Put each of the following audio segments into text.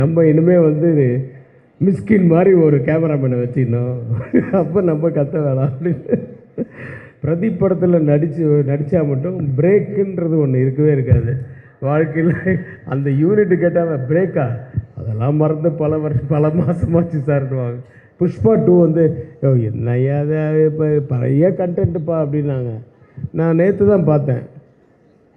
நம்ம இனிமேல் வந்து மிஸ்கின் மாதிரி ஒரு கேமராமேனை வச்சுக்கணும், அப்போ நம்ம கற்ற வேணாம் அப்படின்னு. பிரதீப் படத்தில் நடித்தா மட்டும் பிரேக்குன்றது ஒன்று இருக்கவே இருக்காது வாழ்க்கையில். அந்த யூனிட் கேட்டால் பிரேக்கா அதெல்லாம் மறந்து பல மாதமாச்சு சார்டுவாங்க. புஷ்பா 2 வந்து என்னையா இப்போ பழைய கண்டென்ட்டுப்பா அப்படின்னாங்க. நான் நேற்று தான் பார்த்தேன்.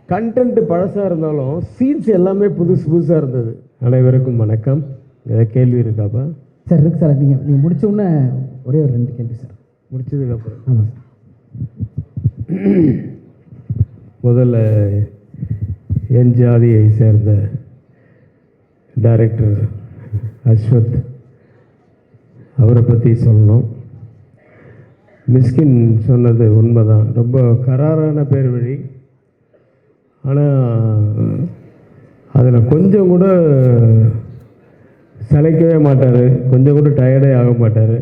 கண்டென்ட்டு பழசாக இருந்தாலும் சீன்ஸ் எல்லாமே புதுசாக இருந்தது. அனைவருக்கும் வணக்கம். ஏதாவது கேள்வி இருக்காப்பா? சார் இருக்கு சார். நீங்கள் முடிச்ச உடனே ஒரே ஒரு 2 கேள்வி சார். முடிச்சதுக்கப்புறம் ஆமாம் சார். முதல்ல என் ஜாதியை சேர்ந்த டைரக்டர் அஸ்வத் அவரை பற்றி சொல்லணும். மிஸ்கின் சொன்னது உண்மைதான், ரொம்ப கராரான பேர் வழி. ஆனால் அதில் கொஞ்சம் கூட சளைக்கவே மாட்டார், கொஞ்சம் கூட டயர்டே ஆக மாட்டார்.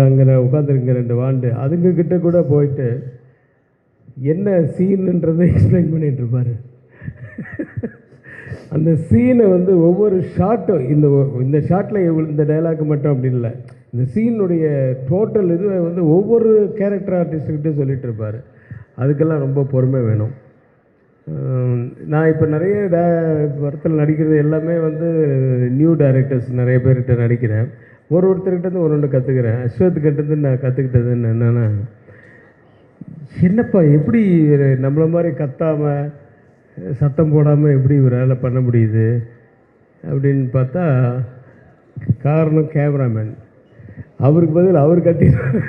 அங்கே உட்காந்துருங்க 2 வாண்டு அதுங்கக்கிட்ட கூட போயிட்டு என்ன சீனுன்றதை எக்ஸ்பிளைன் பண்ணிகிட்டு இருப்பார். அந்த சீனை வந்து ஒவ்வொரு ஷாட்டும் இந்த ஷாட்டில் இந்த டைலாக் மட்டும் அப்படி இல்லை, இந்த சீனுடைய டோட்டல் இதுவை வந்து ஒவ்வொரு கேரக்டர் ஆர்டிஸ்ட்கிட்டே சொல்லிகிட்டு இருப்பார். அதுக்கெல்லாம் ரொம்ப பொறுமை வேணும். நான் இப்போ நிறைய படத்தில் நடிக்கிறது எல்லாமே வந்து நியூ டைரக்டர்ஸ் நிறைய பேர்கிட்ட நடிக்கிறேன். ஒருத்தர்கிட்டருந்து ஒன்று கற்றுக்கிறேன். அஸ்வத்துக்கிட்டேருந்து நான் கற்றுக்கிட்டது என்னென்னா, என்னப்பா எப்படி நம்மளை மாதிரி கத்தாமல் சத்தம் போடாமல் எப்படி வேலை பண்ண முடியுது அப்படின்னு பார்த்தா காரணம் கேமராமேன். அவருக்கு பதில் அவர் கத்தினார்.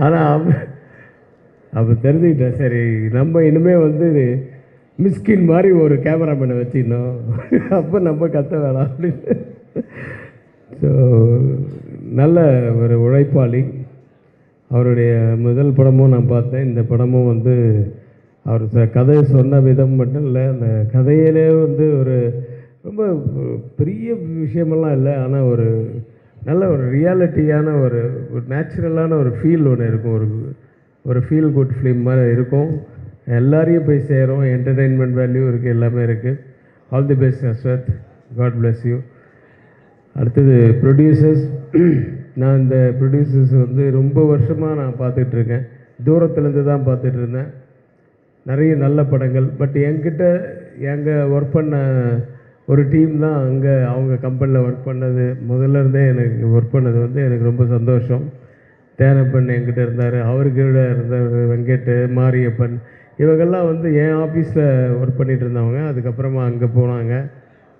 ஆனால் அப்போ தெரிஞ்சுக்கிட்டேன், சரி நம்ம இனிமேல் வந்து மிஸ்கின் மாதிரி ஒரு கேமராமேனை வச்சுக்கணும், அப்போ நம்ம கற்ற வேணாம் அப்படின்னு. ஸோ நல்ல ஒரு உழைப்பாளி. அவருடைய முதல் படமும் நான் பார்த்தேன். இந்த படமும் வந்து அவர் கதையை சொன்ன விதம் மட்டும் இல்லை, அந்த கதையிலே வந்து ஒரு ரொம்ப பெரிய விஷயமெல்லாம் இல்லை, ஆனால் ஒரு நல்ல ஒரு ரியாலிட்டியான ஒரு நேச்சுரலான ஒரு ஃபீல் ஒன்று இருக்கும். ஒரு ஃபீல் குட் ஃபிலிம் மாதிரி இருக்கும். எல்லாரையும் போய் சேரும். என்டர்டெயின்மெண்ட் வேல்யூ இருக்குது, எல்லாமே இருக்குது. All the best Ashwath, god bless you. அடுத்தது ப்ரொடியூசர்ஸ். நான் இந்த ப்ரொடியூசர்ஸ் வந்து ரொம்ப வருஷமாக நான் பார்த்துட்ருக்கேன். தூரத்துலேருந்து தான் பார்த்துட்டு இருந்தேன். நிறைய நல்ல படங்கள். பட் எங்கே ஒர்க் பண்ண ஒரு டீம் தான் அவங்க கம்பெனியில் ஒர்க் பண்ணது. முதல்ல இருந்தே எனக்கு ஒர்க் பண்ணது வந்து எனக்கு ரொம்ப சந்தோஷம். தேனப்பன் என்கிட்ட இருந்தார், அவருக்கு இருந்தார் வெங்கட், மாரியப்பன், இவங்கெல்லாம் வந்து என் ஆஃபீஸில் ஒர்க் பண்ணிகிட்டு இருந்தவங்க. அதுக்கப்புறமா அங்கே போனாங்க.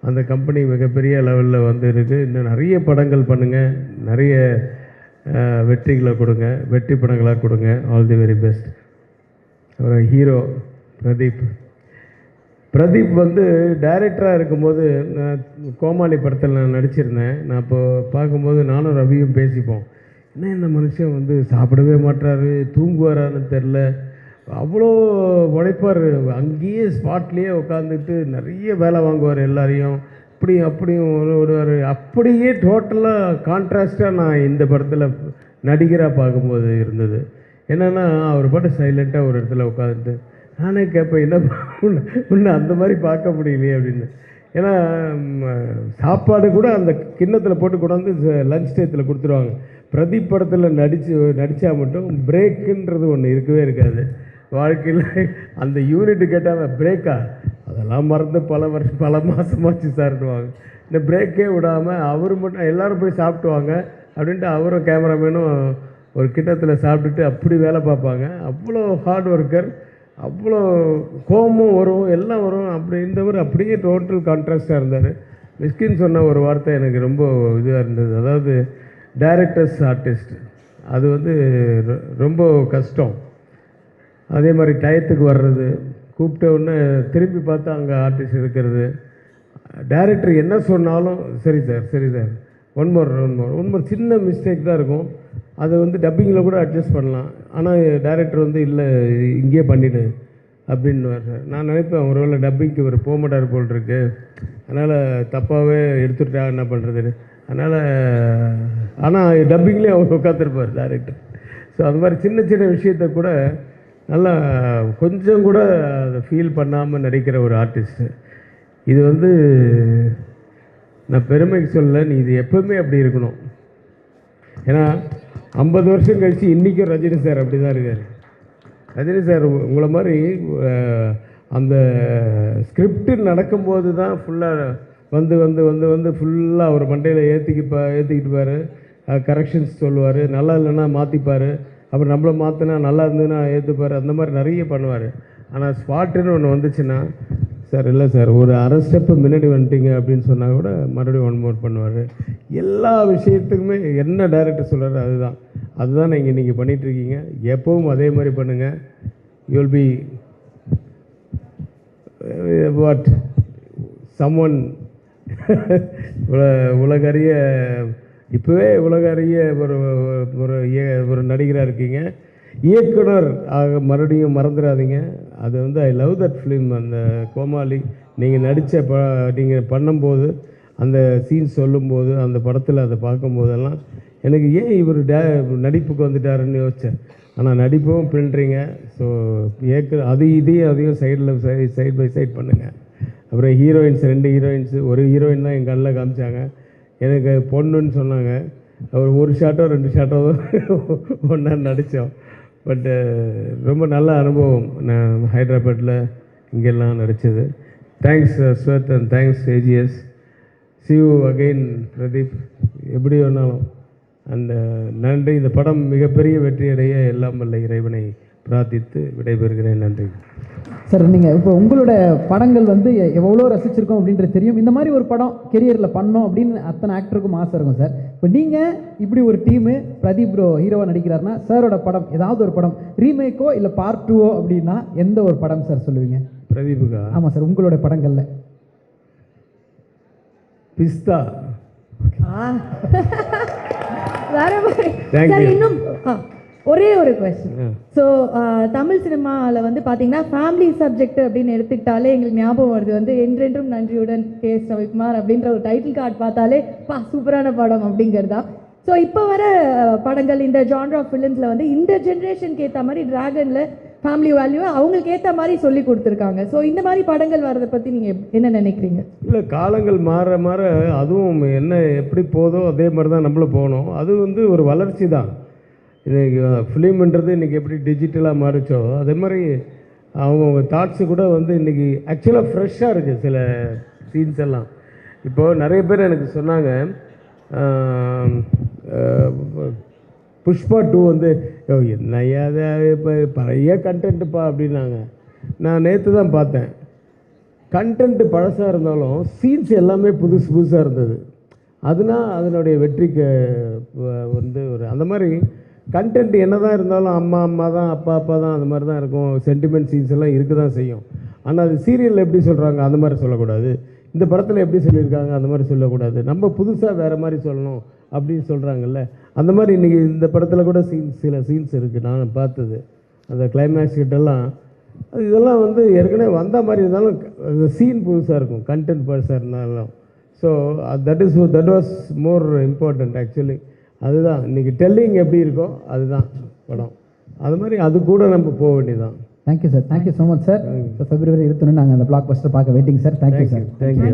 அந்த கம்பெனி மிகப்பெரிய லெவலில் வந்து இருக்குது. இன்னும் நிறைய படங்கள் பண்ணுங்கள், நிறைய வெற்றிகளை கொடுங்க, வெற்றி படங்களாக கொடுங்க. All the very best. அப்புறம் ஹீரோ பிரதீப் வந்து டைரக்டராக இருக்கும்போது நான் கோமாளி படத்தில் நான் நடிச்சிருந்தேன். நான் இப்போது பார்க்கும்போது நானும் ரவியும் பேசிப்போம், என்ன இந்த மனுஷன் வந்து சாப்பிடவே மாட்டாரு, தூங்குவாரான்னு தெரில, அவ்வளோ உழைப்பார். அங்கேயே ஸ்பாட்லேயே உட்காந்துட்டு நிறைய வேலை வாங்குவார் எல்லாரையும். அப்படியும் வருவார். அப்படியே டோட்டலாக கான்ட்ராஸ்டாக நான் இந்த படத்தில் நடிகராக பார்க்கும்போது இருந்தது. என்னென்னா அவர் பாட்டு சைலண்ட்டாக ஒரு இடத்துல உட்காந்துட்டு நானே கேட்பேன், என்ன ஒன்று அந்த மாதிரி பார்க்க முடியலையே அப்படின்னு. ஏன்னா சாப்பாடு கூட அந்த கிண்ணத்தில் போட்டு கொண்டாந்து லஞ்ச் டயத்தில் கொடுத்துருவாங்க. பிரதீப் படத்தில் நடித்தா மட்டும் பிரேக்குன்றது ஒன்று இருக்கவே இருக்காது வாழ்க்கையில். அந்த யூனிட் கேட்டால் பிரேக்கா அதெல்லாம் மறந்து பல மாதமாச்சு சார்டுவாங்க. இந்த பிரேக்கே விடாமல் அவர் மட்டும் எல்லோரும் போய் சாப்பிட்டுவாங்க அப்படின்ட்டு அவரும் கேமராமேனும் ஒரு கிண்ணத்தில் சாப்பிட்டுட்டு அப்படி வேலை பார்ப்பாங்க. அவ்வளோ ஹார்ட் ஒர்க்கர், அவ்வளோ கோபமும் வரும், எல்லாம் வரும். இருந்தவர் அப்படியே டோட்டல் கான்ட்ராஸ்டாக இருந்தார். மிஸ்கின் சொன்ன ஒரு வார்த்தை எனக்கு ரொம்ப இதுவாக இருந்தது. அதாவது டைரக்டர்ஸ் ஆர்டிஸ்ட் அது வந்து ரொம்ப கஷ்டம். அதே மாதிரி டயத்துக்கு வர்றது, கூப்பிட்ட உடனே திரும்பி பார்த்தா அங்கே ஆர்டிஸ்ட் இருக்கிறது. டைரக்டர் என்ன சொன்னாலும் சரி சார் ஒன் மோர் சின்ன மிஸ்டேக் தான் இருக்கும். அதை வந்து டப்பிங்கில் கூட அட்ஜஸ்ட் பண்ணலாம். ஆனால் டைரக்டர் வந்து இல்லை இங்கேயே பண்ணிவிடு அப்படின்னு சார். நான் நினைப்பேன் ஒருவேளை டப்பிங்க்கு ஒரு போக மாட்டார் போல் இருக்கு, அதனால் தப்பாகவே எடுத்துட்டா என்ன பண்ணுறதுன்னு. அதனால் ஆனால் டப்பிங்லேயே அவர் உட்காந்துருப்பார் டைரக்டர். ஸோ அது மாதிரி சின்ன விஷயத்த கூட நல்லா கொஞ்சம் கூட அதை ஃபீல் பண்ணாமல் நடிக்கிற ஒரு ஆர்டிஸ்ட்டு. இது வந்து நான் பெருமைக்கு சொல்லலை, நீ இது எப்பவுமே அப்படி இருக்கணும். ஏன்னா 50 வருஷம் கழிச்சு இன்றைக்கும் ரஜினி சார் அப்படி தான் இருக்கார். ரஜினி சார் உங்களை மாதிரி அந்த ஸ்கிரிப்டு நடக்கும்போது தான் ஃபுல்லாக வந்து வந்து வந்து வந்து ஃபுல்லாக அவர் மண்டையில் ஏற்றிக்கிட்டுப்பார், கரெக்ஷன்ஸ் சொல்லுவார், நல்லா இல்லைன்னா மாற்றிப்பார், அப்புறம் நம்மளை மாற்றினா நல்லா இருந்ததுன்னா ஏற்றுப்பார், அந்த மாதிரி நிறைய பண்ணுவார். ஆனால் ஸ்பாட்டுன்னு ஒன்று வந்துச்சுன்னா, சார் இல்லை சார் ஒரு அரை ஸ்டெப்பு முன்னாடி வந்துட்டீங்க அப்படின்னு சொன்னால் கூட மறுபடியும் 1 more பண்ணுவார். எல்லா விஷயத்துக்குமே என்ன டைரக்டர் சொல்கிறாரு அதுதான் நீங்கள் இன்றைக்கி பண்ணிகிட்ருக்கீங்க. எப்பவும் அதே மாதிரி பண்ணுங்கள். You will be what someone உலகறிய இப்போவே உலகறிய ஒரு நடிகராக இருக்கீங்க. இயக்குனர் ஆக மறுபடியும் மறந்துடாதீங்க. அது வந்து ஐ லவ் தட் ஃபிலிம். அந்த கோமாளி நீங்கள் நீங்கள் பண்ணும்போது அந்த சீன் சொல்லும்போது அந்த படத்தில் அதை பார்க்கும்போதெல்லாம் எனக்கு ஏன் இவர் நடிப்புக்கு வந்துட்டாருன்னு யோசித்தேன். ஆனால் நடிப்பும் பின்னுறீங்க. ஸோ அதையும் சைடு பை சைட் பண்ணுங்கள். அப்புறம் ஹீரோயின்ஸ் 2 ஹீரோயின்ஸு, ஒரு ஹீரோயின் தான் என் கண்ணில் காமிச்சாங்க. எனக்கு பொண்ணுன்னு சொன்னாங்க. அவர் ஒரு ஷாட்டோ 2 ஷாட்டோ ஒன்றா நடித்தோம். பட்டு ரொம்ப நல்ல அனுபவம். நான் ஹைதராபாத்தில் இங்கெல்லாம் நடித்தது. தேங்க்ஸ் ஸ்வத் and thanks AGS. see you again Pradeep. எப்படி வேணாலும் அந்த நன்றி. இந்த படம் மிகப்பெரிய வெற்றியடைய எல்லாம் வல்ல இறைவனை பிரார்த்தித்து விடைபெறுகிறேன். நன்றி சார். நீங்கள் இப்போ உங்களோட படங்கள் வந்து எவ்வளோ ரசிச்சிருக்கோம் அப்படின்றது தெரியும். இந்த மாதிரி ஒரு படம் கெரியரில் பண்ணோம் அப்படின்னு அத்தனை ஆக்டருக்கும் ஆசை இருக்கும் சார். இப்போ நீங்கள் இப்படி ஒரு டீமு பிரதீப் ப்ரோ ஹீரோவாக நடிக்கிறாருன்னா சாரோட படம் ஏதாவது ஒரு படம் ரீமேக்கோ இல்லை பார்ட் 2ஓ அப்படின்னா எந்த ஒரு படம் சார் சொல்லுவீங்க? பிரதீப்புக்கா? ஆமாம் சார். உங்களோட படங்களில் பிஸ்தா. இன்னும் ஒரே ஒரு கொஸ்டின். ஸோ தமிழ் சினிமாவில் வந்து பார்த்தீங்கன்னா ஃபேமிலி சப்ஜெக்ட் அப்படின்னு எடுத்துக்கிட்டாலே எங்களுக்கு ஞாபகம் வருது வந்து என்றென்றும் நன்றியுடன் கே. ரவிக்குமார் அப்படின்ற ஒரு டைட்டில் கார்டு பார்த்தாலே சூப்பரான படம் அப்படிங்கிறது தான். ஸோ இப்போ வர படங்கள் இந்த ஜான்ரா ஆஃப் ஃபிலிம்ஸில் வந்து இந்த ஜென்ரேஷனுக்கு ஏற்ற மாதிரி ட்ராகனில் ஃபேமிலி வேல்யூ அவங்களுக்கு ஏற்ற மாதிரி சொல்லி கொடுத்துருக்காங்க. ஸோ இந்த மாதிரி படங்கள் வர்றதை பற்றி நீங்கள் என்ன நினைக்கிறீங்க? இல்லை, காலங்கள் மாற மாற அதுவும் என்ன எப்படி போதோ அதே மாதிரி தான் நம்மளும் போகணும். அது வந்து ஒரு வளர்ச்சி தான். இன்றைக்கி ஃபிலிம்ன்றது இன்றைக்கி எப்படி டிஜிட்டலாக மாறிச்சோ அதே மாதிரி அவங்கவுங்க தாட்ஸு கூட வந்து இன்றைக்கி ஆக்சுவலாக ஃப்ரெஷ்ஷாக இருக்குது சில சீன்ஸ் எல்லாம். இப்போது நிறைய பேர் எனக்கு சொன்னாங்க புஷ்பா 2 வந்து என்னையா இப்போ பழைய கண்டென்ட்டுப்பா அப்படின்னாங்க. நான் நேற்று தான் பார்த்தேன். கண்டென்ட்டு பழசாக இருந்தாலும் சீன்ஸ் எல்லாமே புதுசாக இருந்தது. அதனுடைய வெற்றிக்கு வந்து ஒரு அந்த மாதிரி கண்டென்ட் என்ன தான் இருந்தாலும் அம்மா தான் அப்பா தான் அந்த மாதிரி தான் இருக்கும். சென்டிமெண்ட் சீன்ஸ் எல்லாம் இருக்க தான் செய்யும். ஆனால் அது சீரியலில் எப்படி சொல்கிறாங்க அந்த மாதிரி சொல்லக்கூடாது. இந்த படத்தில் எப்படி சொல்லியிருக்காங்க அந்த மாதிரி சொல்லக்கூடாது. நம்ம புதுசாக வேறு மாதிரி சொல்லணும் அப்படின்னு சொல்கிறாங்கல்ல. அந்த மாதிரி இன்றைக்கி இந்த படத்தில் கூட சில சீன்ஸ் இருக்குது நான் பார்த்தது. அந்த கிளைமேக்ஸ் கிட்டெல்லாம் இதெல்லாம் வந்து ஏற்கனவே வந்த மாதிரி இருந்தாலும் அந்த சீன் புதுசாக இருக்கும், கண்டென்ட் பழசாக இருந்தாலும். So that was more important actually. அதுதான் இன்றைக்கி டெல்லிங் எப்படி இருக்கோ அதுதான் படம். அது மாதிரி அது கூட நம்ம போக வேண்டியதான். Thank you sir. Thank you so much sir. So February 21 நாங்கள் அந்த பிளாக் பஸ்டர் பார்க்க waiting sir. Thank you sir. Thank you.